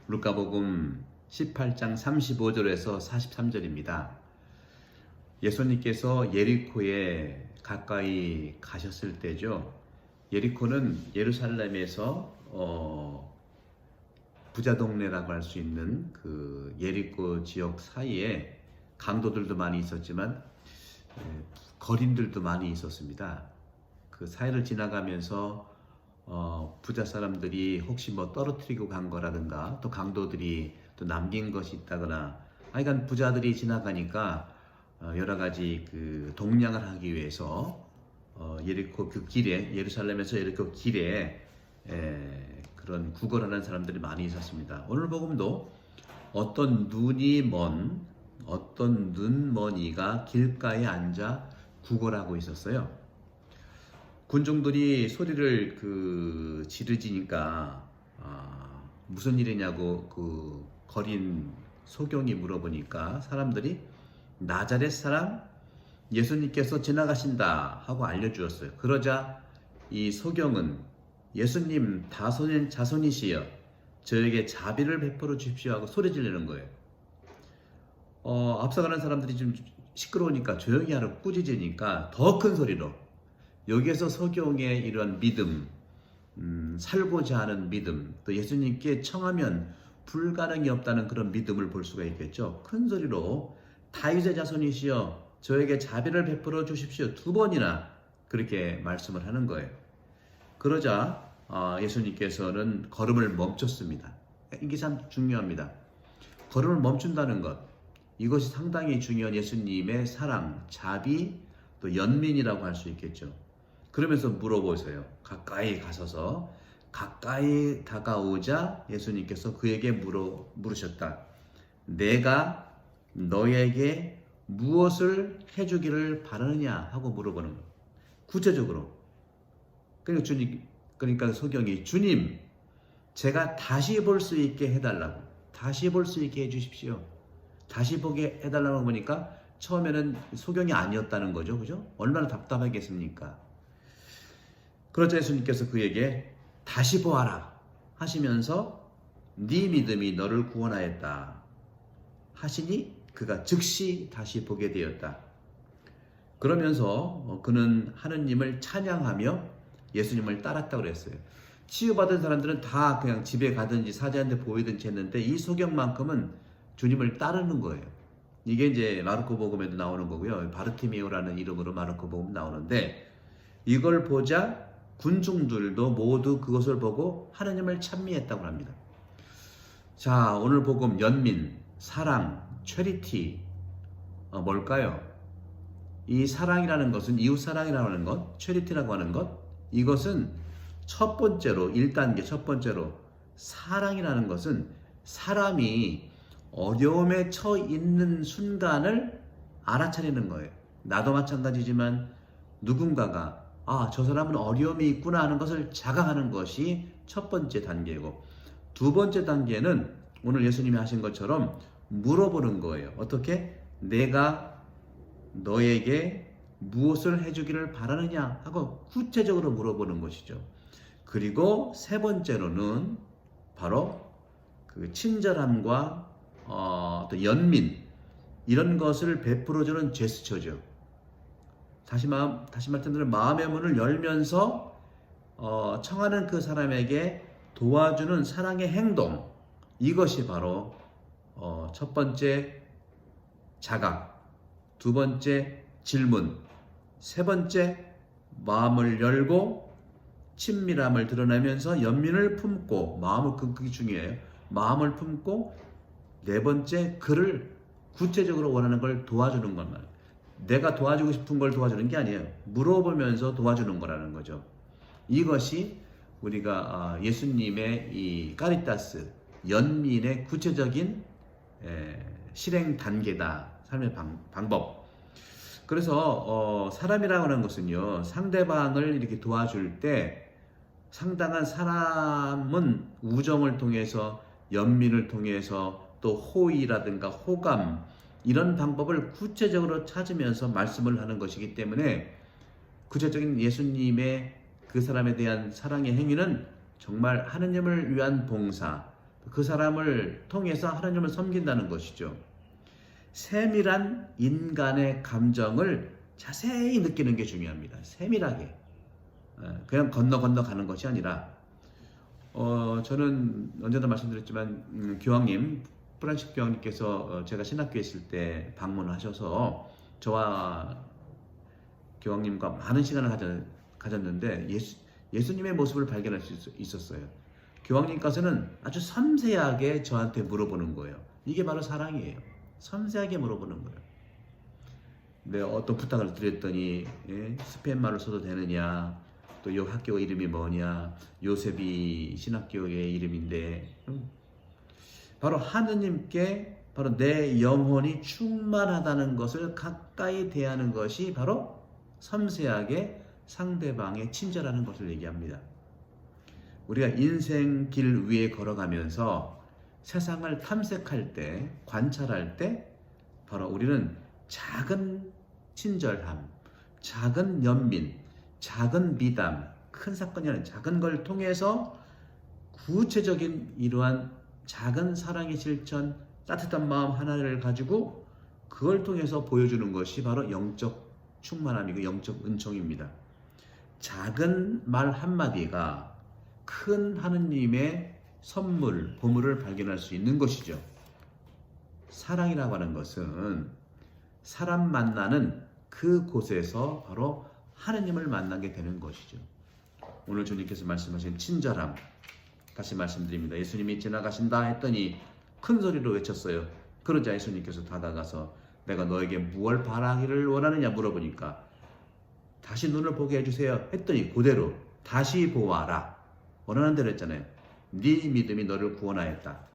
루카복음 18장 35절에서 43절입니다. 예수님께서 예리코에 가까이 가셨을 때죠. 예리코는 예루살렘에서 부자 동네라고 할 수 있는 그 예리코 지역 사이에 강도들도 많이 있었지만 거린들도 많이 있었습니다. 그 사이를 지나가면서 부자 사람들이 혹시 뭐 떨어뜨리고 간 거라든가 또 강도들이 또 남긴 것이 있다거나 하여간 부자들이 지나가니까 여러 가지 그 동냥을 하기 위해서 예리코 그 길에 예루살렘에서 예리코 길에 그런 구걸하는 사람들이 많이 있었습니다. 오늘 복음도 어떤 눈머니가 길가에 앉아 구걸하고 있었어요. 군중들이 소리를 지르지니까 무슨 일이냐고 그 거린 소경이 물어보니까 사람들이 나자렛 사람 예수님께서 지나가신다 하고 알려주었어요. 그러자 이 소경은 예수님 자손이시여 저에게 자비를 베풀어 주십시오 하고 소리 지르는 거예요. 앞서가는 사람들이 좀 시끄러우니까 조용히 하라고 꾸짖으니까 더 큰 소리로 여기에서 소경의 이런 믿음, 살고자 하는 믿음, 또 예수님께 청하면 불가능이 없다는 그런 믿음을 볼 수가 있겠죠. 큰 소리로 다윗의 자손이시여 저에게 자비를 베풀어 주십시오. 2번이나 그렇게 말씀을 하는 거예요. 그러자 예수님께서는 걸음을 멈췄습니다. 이게 참 중요합니다. 걸음을 멈춘다는 것, 이것이 상당히 중요한 예수님의 사랑, 자비, 또 연민이라고 할 수 있겠죠. 그러면서 물어보세요. 가까이 가서서 가까이 다가오자 예수님께서 그에게 물으셨다. 내가 너에게 무엇을 해주기를 바라느냐 하고 물어보는 거예요. 구체적으로. 그러니까 소경이 주님, 제가 다시 볼 수 있게 해달라고, 다시 볼 수 있게 해주십시오. 다시 보게 해달라고 보니까 처음에는 소경이 아니었다는 거죠, 그죠? 얼마나 답답하겠습니까? 그러자 예수님께서 그에게 다시 보아라 하시면서 네 믿음이 너를 구원하였다 하시니 그가 즉시 다시 보게 되었다. 그러면서 그는 하느님을 찬양하며 예수님을 따랐다고 그랬어요. 치유받은 사람들은 다 그냥 집에 가든지 사자한테 보이든지 했는데 이 소경만큼은 주님을 따르는 거예요. 이게 이제 마르코 복음에도 나오는 거고요. 바르티메오라는 이름으로 마르코 복음 나오는데 이걸 보자 군중들도 모두 그것을 보고 하느님을 찬미했다고 합니다. 자, 오늘 복음 연민, 사랑, 체리티 뭘까요? 이 사랑이라는 것은 이웃사랑이라고 하는 것, 체리티라고 하는 것, 이것은 첫 번째로 1단계 첫 번째로 사랑이라는 것은 사람이 어려움에 처 있는 순간을 알아차리는 거예요. 나도 마찬가지지만 누군가가 저 사람은 어려움이 있구나 하는 것을 자각하는 것이 첫 번째 단계고, 2번째 단계는 오늘 예수님이 하신 것처럼 물어보는 거예요. 어떻게? 내가 너에게 무엇을 해주기를 바라느냐 하고 구체적으로 물어보는 것이죠. 그리고 3번째로는 바로 그 친절함과 또 연민, 이런 것을 베풀어주는 제스처죠. 다시 말씀드리면 마음의 문을 열면서 청하는 그 사람에게 도와주는 사랑의 행동, 이것이 바로 첫 번째 자각, 2번째 질문, 3번째 마음을 열고 친밀함을 드러내면서 연민을 품고, 마음을 그게 중요해요. 마음을 품고 4번째 그를 구체적으로 원하는 걸 도와주는 것만. 내가 도와주고 싶은 걸 도와주는 게 아니에요. 물어보면서 도와주는 거라는 거죠. 이것이 우리가 예수님의 이 카리타스, 연민의 구체적인 실행 단계다. 삶의 방법. 그래서 사람이라고 하는 것은요, 상대방을 이렇게 도와줄 때 상당한 사람은 우정을 통해서, 연민을 통해서, 또 호의라든가 호감, 이런 방법을 구체적으로 찾으면서 말씀을 하는 것이기 때문에 구체적인 예수님의 그 사람에 대한 사랑의 행위는 정말 하느님을 위한 봉사, 그 사람을 통해서 하나님을 섬긴다는 것이죠. 세밀한 인간의 감정을 자세히 느끼는 게 중요합니다. 세밀하게. 그냥 건너 가는 것이 아니라 저는 언제나 말씀드렸지만 교황님, 프란시스 교황님께서 제가 신학교에 있을 때 방문하셔서 저와 교황님과 많은 시간을 가졌는데 예수님의 모습을 발견할 수 있었어요. 교황님께서는 아주 섬세하게 저한테 물어보는 거예요. 이게 바로 사랑이에요. 섬세하게 물어보는 거예요. 내가 어떤 부탁을 드렸더니 스페인말을 써도 되느냐, 또 이 학교 이름이 뭐냐, 요셉이 신학교의 이름인데, 바로 하느님께 바로 내 영혼이 충만하다는 것을 가까이 대하는 것이 바로 섬세하게 상대방의 친절하는 것을 얘기합니다. 우리가 인생길 위에 걸어가면서 세상을 탐색할 때, 관찰할 때 바로 우리는 작은 친절함, 작은 연민, 작은 미담, 큰 사건이 아니라 작은 걸 통해서 구체적인 이러한 작은 사랑의 실천, 따뜻한 마음 하나를 가지고 그걸 통해서 보여주는 것이 바로 영적 충만함이고 영적 은총입니다. 작은 말 한마디가 큰 하느님의 선물, 보물을 발견할 수 있는 것이죠. 사랑이라고 하는 것은 사람 만나는 그 곳에서 바로 하느님을 만나게 되는 것이죠. 오늘 주님께서 말씀하신 친절함, 다시 말씀드립니다. 예수님이 지나가신다 했더니 큰 소리로 외쳤어요. 그러자 예수님께서 다가가서 내가 너에게 무엇을 바라기를 원하느냐 물어보니까 다시 눈을 보게 해주세요 했더니 그대로 다시 보아라. 원하는 대로 했잖아요. 네 믿음이 너를 구원하였다.